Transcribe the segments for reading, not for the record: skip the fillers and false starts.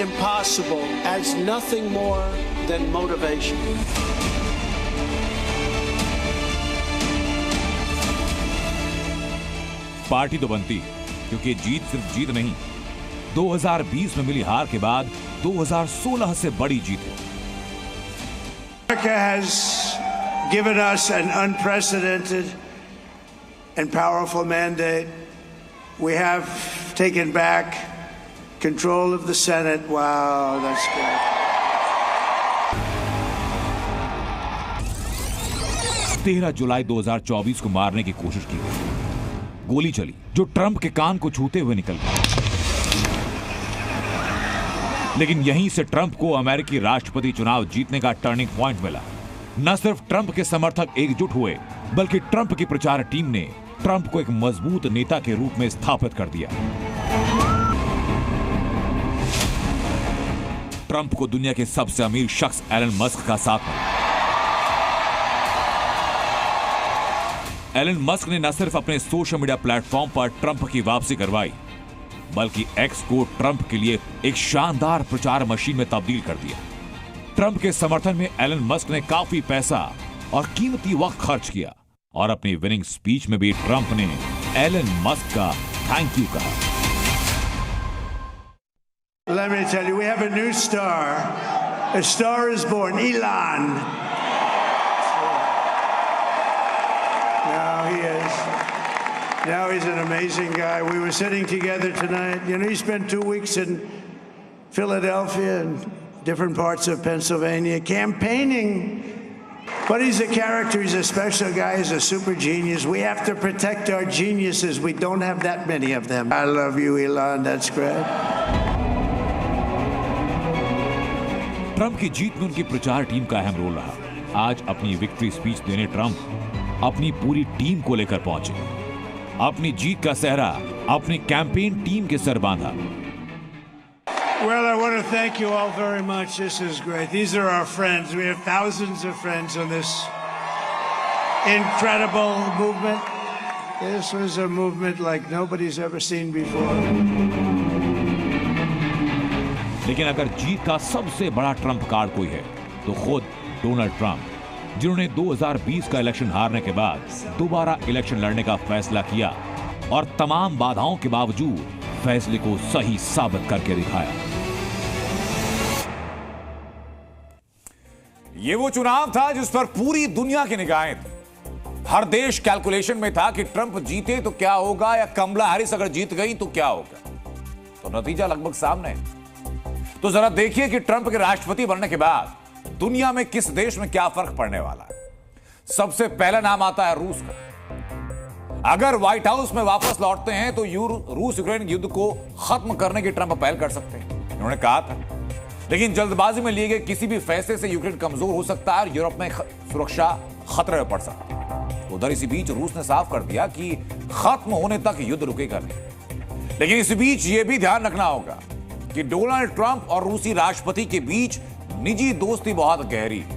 impossible as nothing more than motivation. Party तो बनती क्योंकि जीत सिर्फ जीत नहीं, 2020 में मिली हार के बाद 2016 से बड़ी जीत है। America has given us an unprecedented and powerful mandate. We have taken back control of the Senate. Wow, that's good. 13 जुलाई 2024 को मारने की कोशिश की गई। गोली चली जो ट्रंप के कान को छूते हुए निकल गई। लेकिन यहीं से ट्रंप को अमेरिकी राष्ट्रपति चुनाव जीतने का टर्निंग पॉइंट मिला। न सिर्फ ट्रंप के समर्थक एकजुट हुए, बल्कि ट्रंप की प्रचार टीम ने ट्रंप को एक मजबूत नेता के रूप में स्थापित कर दिया। ट्रंप को दुनिया के सबसे अमीर शख्स एलन मस्क का साथ मिला। एलन मस्क ने न सिर्फ अपने सोशल मीडिया प्लेटफॉर्म पर ट्रंप की वापसी करवाई, बल्कि एक्स को ट्रंप के लिए एक शानदार प्रचार मशीन में तब्दील कर दिया। ट्रंप के समर्थन में एलन मस्क ने काफी पैसा और कीमती वक्त खर्च किया और अपनी विनिंग स्पीच में भी ट्रंप ने एलन मस्क का थैंक यू कहा। Let me tell you, we have a new star. A star is born, Elon. Now he is. Now he's an amazing guy. We were sitting together tonight. You know, he spent 2 weeks in Philadelphia and different parts of Pennsylvania campaigning. But he's a character. He's a special guy. He's a super genius. We have to protect our geniuses. We don't have that many of them. I love you, Elon. That's great. Trump की जीत में उनकी प्रचार team का अहम role रहा। आज अपनी victory speech देने ट्रंप अपनी पूरी टीम को लेकर पहुंचे। अपनी जीत का सेहरा अपनी कैंपेन टीम के सर बांधा। Well, I want to thank you all very much. This is great. These are our friends. We have thousands of friends on this incredible movement. This was a movement like nobody's ever seen before. लेकिन अगर जीत का सबसे बड़ा Trump card कोई है तो खुद Donald Trump, जिन्होंने 2020 का इलेक्शन हारने के बाद दोबारा इलेक्शन लड़ने का फैसला किया और तमाम बाधाओं के बावजूद फैसले को सही साबित करके दिखाया। ये वो चुनाव था जिस पर पूरी दुनिया की निगाहें थी। हर देश कैलकुलेशन में था कि ट्रंप जीते तो क्या होगा या कमला हैरिस अगर जीत गई तो क्या होगा। तो नतीजा लगभग सामने है। तो जरा देखिए कि ट्रंप के राष्ट्रपति बनने के बाद दुनिया में किस देश में क्या फर्क पड़ने वाला है। सबसे पहला नाम आता है रूस का। अगर व्हाइट हाउस में वापस लौटते हैं तो रूस यूक्रेन युद्ध को खत्म करने की ट्रंप पहल कर सकते हैं, उन्होंने कहा था। लेकिन जल्दबाजी में लिए गए किसी भी फैसले से यूक्रेन कमजोर हो सकता है और यूरोप में सुरक्षा खतरे में पड़ सकती है। उधर इसी बीच रूस ने साफ कर दिया कि खत्म होने तक युद्ध रुकेगा नहीं। लेकिन इस बीच यह भी ध्यान रखना होगा कि डोनाल्ड ट्रंप और रूसी राष्ट्रपति के बीच निजी दोस्ती बहुत गहरी है,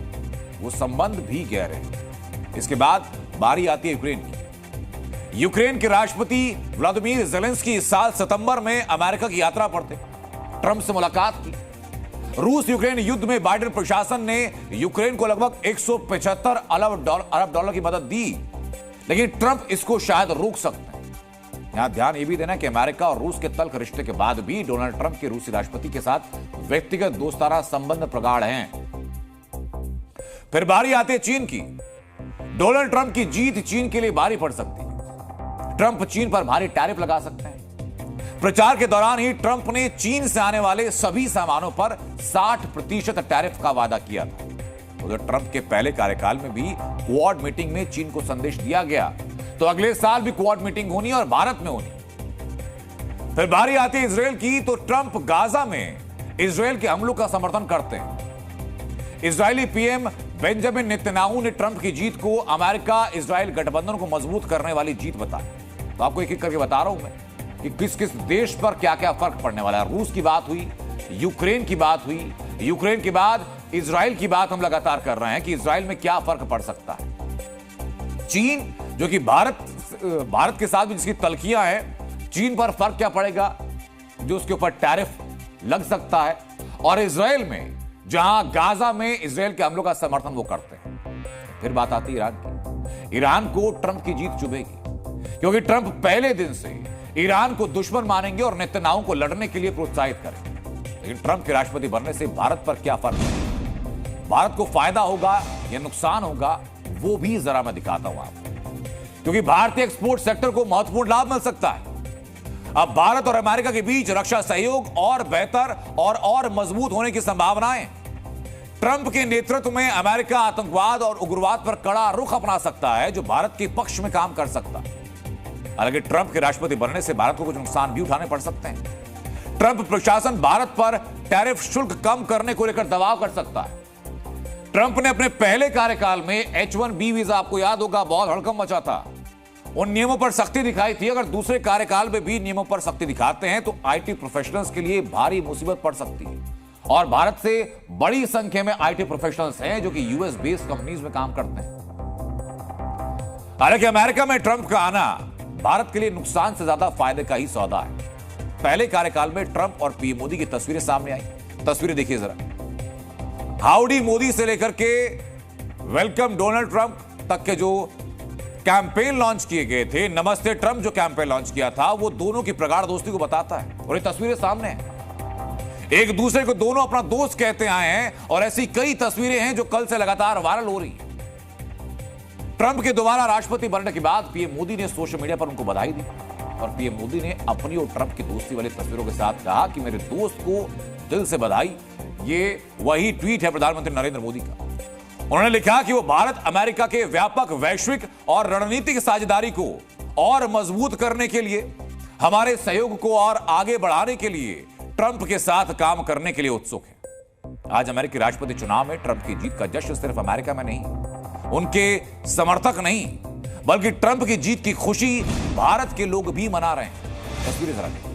वो संबंध भी गहरे हैं। इसके बाद बारी आती है यूक्रेन की। यूक्रेन के राष्ट्रपति व्लादिमीर ज़ेलेंस्की इस साल सितंबर में अमेरिका की यात्रा पर थे, ट्रंप से मुलाकात की। रूस यूक्रेन युद्ध में बाइडेन प्रशासन ने यूक्रेन को लगभग 175 अरब डॉलर की मदद दी, लेकिन ट्रंप इसको शायद रोक सकते हैं। यहां ध्यान यह भी देना कि अमेरिका और रूस के तल्ख रिश्ते के बाद भी डोनाल्ड ट्रंप के रूसी राष्ट्रपति के साथ व्यक्तिगत दोस्ताना संबंध प्रगाढ़ हैं। फिर बारी आती है चीन की। डोनाल्ड ट्रंप की जीत चीन के लिए भारी पड़ सकती है। ट्रंप चीन पर भारी टैरिफ लगा सकते हैं। प्रचार के दौरान ही ट्रंप ने चीन से आने वाले सभी सामानों पर 60% टैरिफ का वादा किया था। उधर ट्रंप के पहले कार्यकाल में भी क्वाड मीटिंग में चीन को संदेश दिया गया, तो अगले साल भी क्वाड मीटिंग होनी और भारत में होनी। फिर बारी आती है इजराइल की, तो ट्रंप गाजा में इजराइल के हमलों का समर्थन करते हैं। इजरायली पीएम बेंजामिन नेतन्याहू ने ट्रंप की जीत को अमेरिका इजराइल गठबंधन को मजबूत करने वाली जीत बताया। तो आपको एक एक करके बता रहा हूं मैं कि किस किस देश पर क्या क्या फर्क पड़ने वाला है। रूस की बात हुई, यूक्रेन की बात हुई, यूक्रेन के बाद इजराइल की बात हम लगातार कर रहे हैं कि इजराइल में क्या फर्क पड़ सकता है। चीन, जो कि भारत के साथ भी जिसकी तलखियां हैं, चीन पर फर्क क्या पड़ेगा, जो उसके ऊपर टैरिफ लग सकता है, और इजराइल में, जहां गाजा में इजराइल के हमलों का समर्थन वो करते हैं। फिर बात आती है ईरान की। ईरान को ट्रंप की जीत चुभेगी, क्योंकि ट्रंप पहले दिन से ईरान को दुश्मन मानेंगे और नेतन्याहू को लड़ने के लिए प्रोत्साहित करेंगे। लेकिन ट्रंप के राष्ट्रपति बनने से भारत पर क्या फर्क है, भारत को फायदा होगा या नुकसान होगा, वो भी जरा मैं दिखाता हूं आपको। क्योंकि भारतीय एक्सपोर्ट सेक्टर को महत्वपूर्ण लाभ मिल सकता है। अब भारत और अमेरिका के बीच रक्षा सहयोग और बेहतर और मजबूत होने की संभावनाएं। ट्रंप के नेतृत्व में अमेरिका आतंकवाद और उग्रवाद पर कड़ा रुख अपना सकता है, जो भारत के पक्ष में काम कर सकता है। हालांकि ट्रंप के राष्ट्रपति बनने से भारत को कुछ नुकसान भी उठाने पड़ सकते हैं। ट्रंप प्रशासन भारत पर टैरिफ शुल्क कम करने को लेकर दबाव कर सकता है। ट्रंप ने अपने पहले कार्यकाल में H-1B वीजा, आपको याद होगा, बहुत हड़कंप मचा था। उन नियमों पर सख्ती दिखाई थी। अगर दूसरे कार्यकाल में भी नियमों पर सख्ती दिखाते हैं तो आईटी प्रोफेशनल्स के लिए भारी मुसीबत पड़ सकती है। और भारत से बड़ी संख्या में आईटी प्रोफेशनल्स हैं जो कि यूएस बेस्ड कंपनीज में काम करते हैं। हालांकि अमेरिका में ट्रंप का आना भारत के लिए नुकसान से ज्यादा फायदे का ही सौदा है। पहले कार्यकाल में ट्रंप और पीएम मोदी की तस्वीरें सामने आई। तस्वीरें देखिए जरा। हाउडी मोदी से लेकर के वेलकम डोनाल्ड ट्रंप तक के जो कैंपेन लॉन्च किए गए थे, नमस्ते ट्रंप जो कैंपेन लॉन्च किया था, वो दोनों की प्रगाढ़ दोस्ती को बताता है। और ये तस्वीरें सामने हैं। एक दूसरे को दोनों अपना दोस्त कहते आए हैं और ऐसी कई तस्वीरें हैं जो कल से लगातार वायरल हो रही हैं। ट्रंप के दोबारा राष्ट्रपति बनने के बाद पीएम मोदी ने सोशल मीडिया पर उनको बधाई दी। और पीएम मोदी ने अपनी और ट्रंप की दोस्ती वाली तस्वीरों के साथ कहा कि मेरे दोस्त को दिल से बधाई। ये वही ट्वीट है प्रधानमंत्री नरेंद्र मोदी का। उन्होंने लिखा कि वो भारत अमेरिका के व्यापक वैश्विक और रणनीतिक साझेदारी को और मजबूत करने के लिए, हमारे सहयोग को और आगे बढ़ाने के लिए ट्रंप के साथ काम करने के लिए उत्सुक है। आज अमेरिकी राष्ट्रपति चुनाव में ट्रंप की जीत का जश्न सिर्फ अमेरिका में नहीं, उनके समर्थक नहीं, बल्कि ट्रंप की जीत की खुशी भारत के लोग भी मना रहे हैं। तस्वीरें जरा देखिए।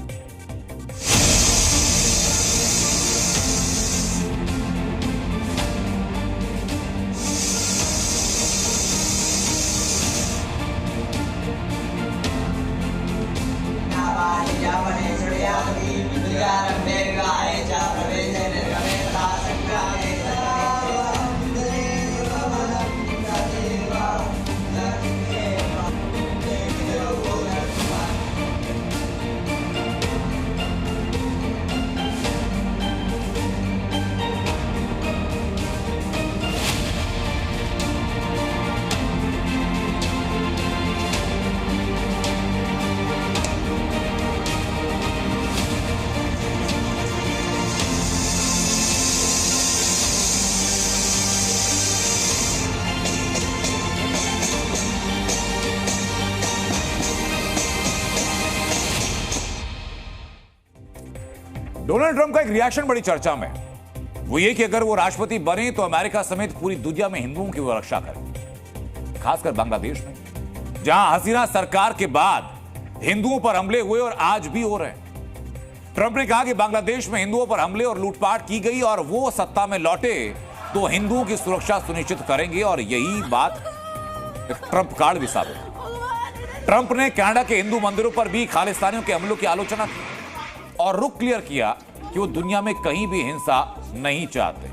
डोनाल्ड ट्रंप का एक रिएक्शन बड़ी चर्चा में, वो ये कि अगर वो राष्ट्रपति बने तो अमेरिका समेत पूरी दुनिया में हिंदुओं की वो रक्षा करेंगे, खासकर बांग्लादेश में, जहां हसीना सरकार के बाद हिंदुओं पर हमले हुए और आज भी हो रहे हैं। ट्रंप ने कहा कि बांग्लादेश में हिंदुओं पर हमले और लूटपाट की गई और वो सत्ता में लौटे तो हिंदुओं की सुरक्षा सुनिश्चित करेंगे। और यही बात ट्रंप कार्ड भी साबित है। ट्रंप ने कनाडा के हिंदू मंदिरों पर भी खालिस्तानियों के हमलों की आलोचना की और रुख क्लियर किया कि वो दुनिया में कहीं भी हिंसा नहीं चाहते।